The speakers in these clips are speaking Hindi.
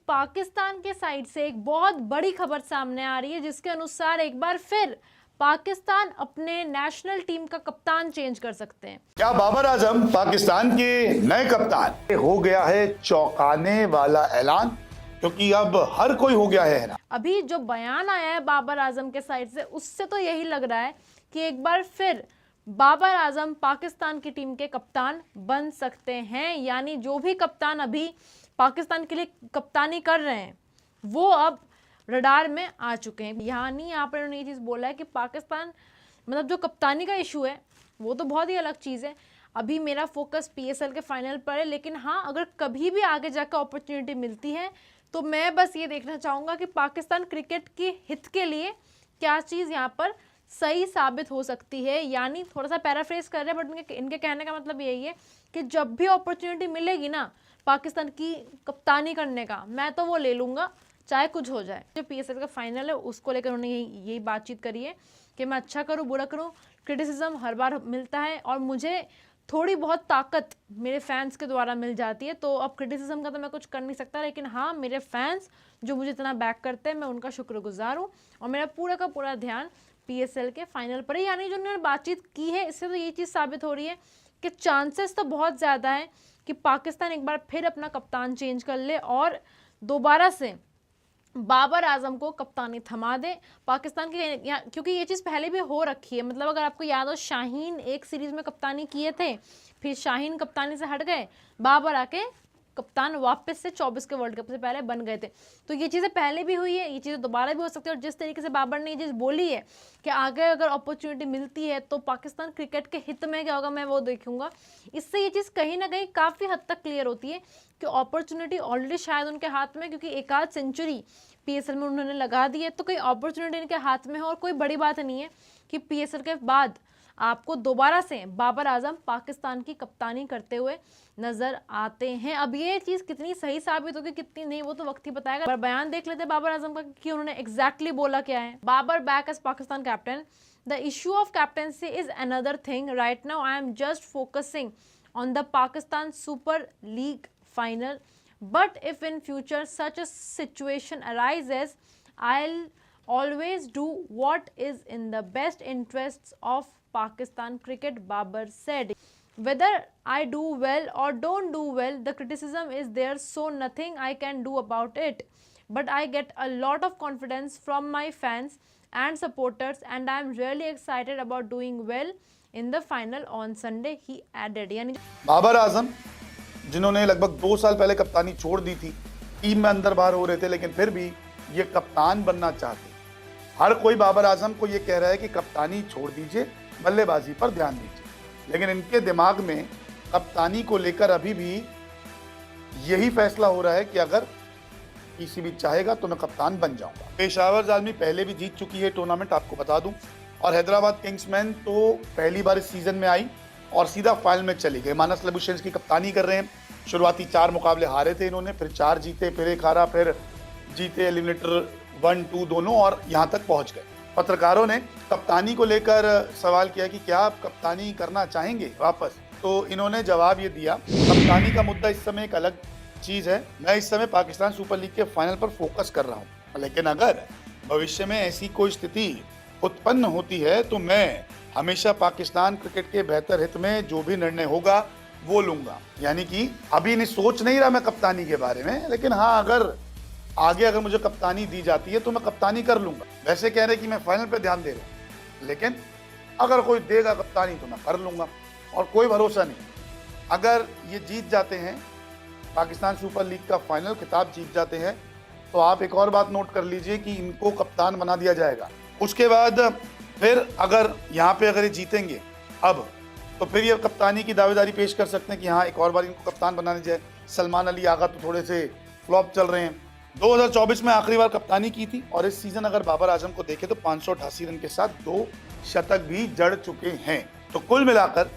पाकिस्तान के साइड से एक बहुत बड़ी खबर सामने आ रही है जिसके अनुसार एक बार फिर पाकिस्तान अपने नेशनल टीम का कप्तान चेंज कर सकते हैं। क्या बाबर आजम पाकिस्तान के नए कप्तान? हो गया है चौंकाने वाला ऐलान, क्योंकि अब हर कोई हो गया है ना। अभी जो बयान आया है बाबर आजम के साइड से उससे तो यही लग रहा है कि एक बार फिर बाबर आजम पाकिस्तान की टीम के कप्तान बन सकते हैं। यानी जो भी कप्तान अभी पाकिस्तान के लिए कप्तानी कर रहे हैं वो अब रडार में आ चुके हैं। यानी यहाँ पर उन्होंने ये चीज़ बोला है कि पाकिस्तान मतलब जो कप्तानी का इशू है वो तो बहुत ही अलग चीज़ है। अभी मेरा फोकस पीएसएल के फाइनल पर है, लेकिन हाँ अगर कभी भी आगे जाकर अपॉर्चुनिटी मिलती है तो मैं बस ये देखना चाहूँगा कि पाकिस्तान क्रिकेट के हित के लिए क्या चीज़ यहाँ पर सही साबित हो सकती है। यानी थोड़ा सा पैराफ्रेज कर रहे हैं बट इनके कहने का मतलब यही है कि जब भी अपॉर्चुनिटी मिलेगी ना पाकिस्तान की कप्तानी करने का, मैं तो वो ले लूँगा चाहे कुछ हो जाए। जो पीएसएल का फाइनल है उसको लेकर उन्होंने यही बातचीत करी है कि मैं अच्छा करूँ बुरा करूँ, क्रिटिसिज्म हर बार मिलता है और मुझे थोड़ी बहुत ताकत मेरे फैंस के द्वारा मिल जाती है। तो अब क्रिटिसिज्म का तो मैं कुछ कर नहीं सकता, लेकिन हाँ मेरे फैंस जो मुझे इतना बैक करते हैं मैं उनका शुक्रगुजार हूँ और मेरा पूरा का पूरा ध्यान पीएसएल के फाइनल पर है। यानी जो उन्होंने बातचीत की है इससे तो ये चीज़ साबित हो रही है कि चांसेस तो बहुत ज़्यादा है कि पाकिस्तान एक बार फिर अपना कप्तान चेंज कर ले और दोबारा से बाबर आजम को कप्तानी थमा दे पाकिस्तान के। क्योंकि ये चीज़ पहले भी हो रखी है। मतलब अगर आपको याद हो शाहीन एक सीरीज में कप्तानी किए थे, फिर शाहीन कप्तानी से हट गए, बाबर आके कप्तान वापस से 24 के वर्ल्ड कप से पहले बन गए थे। तो ये चीज़ें पहले भी हुई है, ये चीज़ें दोबारा भी हो सकती है। और जिस तरीके से बाबर ने ये चीज़ बोली है कि आगे अगर अपॉर्चुनिटी मिलती है तो पाकिस्तान क्रिकेट के हित में क्या होगा मैं वो देखूंगा, इससे ये चीज़ कहीं ना कहीं काफ़ी हद तक क्लियर होती है कि अपॉर्चुनिटी ऑलरेडी शायद उनके हाथ में, क्योंकि एक आध सेंचुरी पीएसएल में उन्होंने लगा दी है तो कोई अपॉर्चुनिटी इनके हाथ में है। और कोई बड़ी बात नहीं है कि पीएसएल के बाद आपको दोबारा से बाबर आजम पाकिस्तान की कप्तानी करते हुए नजर आते हैं। अब ये चीज़ कितनी सही साबित होगी कितनी नहीं वो तो वक्त ही बताएगा। पर बयान देख लेते हैं बाबर आजम का कि उन्होंने एग्जैक्टली बोला क्या है। Babar back as Pakistan captain, the issue of captaincy is another thing, right now I am just focusing on the Pakistan super league final, but if in future such a situation arises I'll always do what is in the best interests of Pakistan cricket, Babar said. Whether I do well or don't do well, the criticism is there, so nothing I can do about it, but I get a lot of confidence from my fans and supporters and I am really excited about doing well in the final on Sunday, he added. यानी बाबर आजम जिन्होंने लगभग 2 साल पहले कप्तानी छोड़ दी थी, टीम में अंदर बाहर हो रहे थे, लेकिन फिर भी ये कप्तान बनना चाहते। हर कोई बाबर आजम को ये कह रहा है कि कप्तानी छोड़ दीजिए, बल्लेबाजी पर ध्यान दीजिए, लेकिन इनके दिमाग में कप्तानी को लेकर अभी भी यही फैसला हो रहा है कि अगर पीसीबी चाहेगा तो मैं कप्तान बन जाऊंगा। पेशावर आदमी पहले भी जीत चुकी है टूर्नामेंट, आपको बता दूं, और हैदराबाद किंग्समैन तो पहली बार इस सीजन में आई और सीधा फाइनल में चली गई। मानस लबुशेंस की कप्तानी कर रहे हैं। शुरुआती 4 मुकाबले हारे थे इन्होंने, फिर 4 जीते, फिर 1 हारा, फिर जीते एलिमिनेटर 1-2 दोनों और यहाँ तक पहुँच गए। पत्रकारों ने कप्तानी को लेकर सवाल किया कि क्या आप कप्तानी करना चाहेंगे वापस, तो इन्होंने जवाब ये दिया, कप्तानी का मुद्दा इस समय एक अलग चीज़ है, मैं इस समय पाकिस्तान सुपर लीग के फाइनल पर फोकस कर रहा हूँ, लेकिन अगर भविष्य में ऐसी कोई स्थिति उत्पन्न होती है तो मैं हमेशा पाकिस्तान क्रिकेट के बेहतर हित में जो भी निर्णय होगा वो लूंगा। यानी कि अभी नहीं सोच नहीं रहा मैं कप्तानी के बारे में, लेकिन हाँ अगर मुझे कप्तानी दी जाती है तो मैं कप्तानी कर लूंगा। वैसे कह रहे कि मैं फाइनल पे ध्यान दे रहा हूँ, लेकिन अगर कोई देगा कप्तानी तो मैं कर लूंगा और कोई भरोसा नहीं। अगर ये जीत जाते हैं, पाकिस्तान सुपर लीग का फाइनल खिताब जीत जाते हैं, तो आप एक और बात नोट कर लीजिए कि इनको कप्तान बना दिया जाएगा। उसके बाद फिर अगर यहाँ पे अगर ये जीतेंगे अब, तो फिर ये कप्तानी की दावेदारी पेश कर सकते हैं कि हाँ एक और बार इनको कप्तान बनाने जाए। सलमान अली आगा तो थोड़े से फ्लॉप चल रहे हैं। 2024 में आखिरी बार कप्तानी की थी और इस सीजन अगर बाबर आजम को देखें तो 588 रन के साथ 2 शतक भी जड़ चुके हैं। तो कुल मिलाकर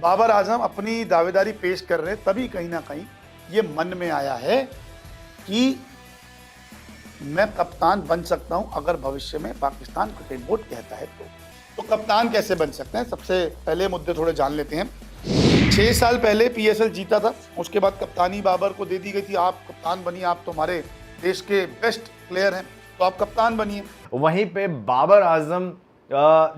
बाबर आजम अपनी दावेदारी पेश कर रहे हैं, तभी कहीं ना कहीं ये मन में आया है कि मैं कप्तान बन सकता हूं अगर भविष्य में पाकिस्तान क्रिकेट बोर्ड कहता है तो कप्तान कैसे बन सकते हैं, सबसे पहले मुद्दे थोड़े जान लेते हैं। 6 साल पहले पीएसएल जीता था, उसके बाद कप्तानी बाबर को दे दी गई थी, आप कप्तान बनिए, आप तो हमारे देश के बेस्ट प्लेयर हैं, तो आप कप्तान बनिए। वहीं पे बाबर आजम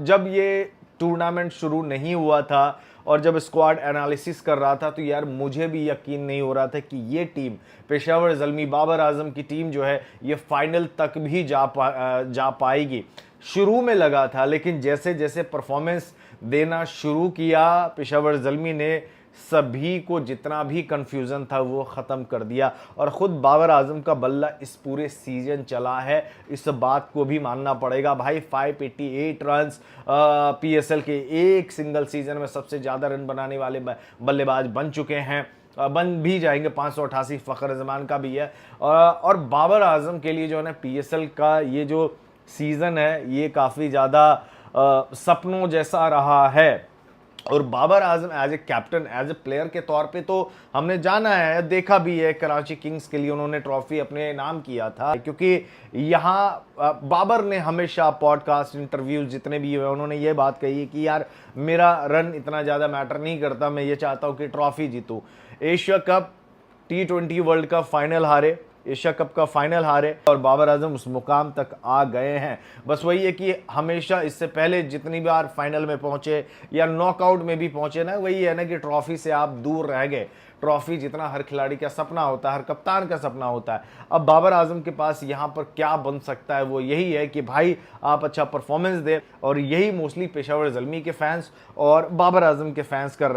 जब ये टूर्नामेंट शुरू नहीं हुआ था और जब स्क्वाड एनालिसिस कर रहा था तो यार मुझे भी यकीन नहीं हो रहा था कि ये टीम पेशावर ज़ल्मी बाबर आजम की टीम जो है ये फाइनल तक भी जा पाएगी। शुरू में लगा था, लेकिन जैसे जैसे परफॉर्मेंस देना शुरू किया पेशावर ज़ल्मी ने सभी को जितना भी कंफ्यूजन था वो ख़त्म कर दिया। और ख़ुद बाबर आजम का बल्ला इस पूरे सीजन चला है, इस बात को भी मानना पड़ेगा भाई। 588 रन्स पीएसएल के एक सिंगल सीजन में सबसे ज़्यादा रन बनाने वाले बल्लेबाज बन चुके हैं, बन भी जाएंगे। 588 फ़खर जमान का भी है। और बाबर आजम के लिए जो है ना पीएसएल का ये जो सीज़न है ये काफ़ी ज़्यादा सपनों जैसा रहा है। और Babar Azam as a captain, as a player के तौर पे तो हमने जाना है, देखा भी है, कराची किंग्स के लिए उन्होंने ट्रॉफी अपने नाम किया था। क्योंकि यहाँ बाबर ने हमेशा पॉडकास्ट इंटरव्यूज जितने भी हुए उन्होंने ये बात कही है कि यार मेरा रन इतना ज़्यादा मैटर नहीं करता, मैं ये चाहता हूँ कि ट्रॉफी जीतूँ। Asia cup, T20 world cup final हारे, एशिया कप का फाइनल हारे और बाबर आजम उस मुकाम तक आ गए हैं। बस वही है कि हमेशा इससे पहले जितनी बार फाइनल में पहुंचे या नॉकआउट में भी पहुंचे ना, वही है ना कि ट्रॉफी से आप दूर रह गए। ट्रॉफी जितना हर खिलाड़ी का सपना होता है, हर कप्तान का सपना होता है, अब बाबर आजम के पास यहाँ पर क्या बन सकता है वो यही है कि भाई आप अच्छा परफॉर्मेंस दे। और यही मोस्टली पेशावर ज़ल्मी के फैंस और बाबर आजम के फैंस कर रहे हैं।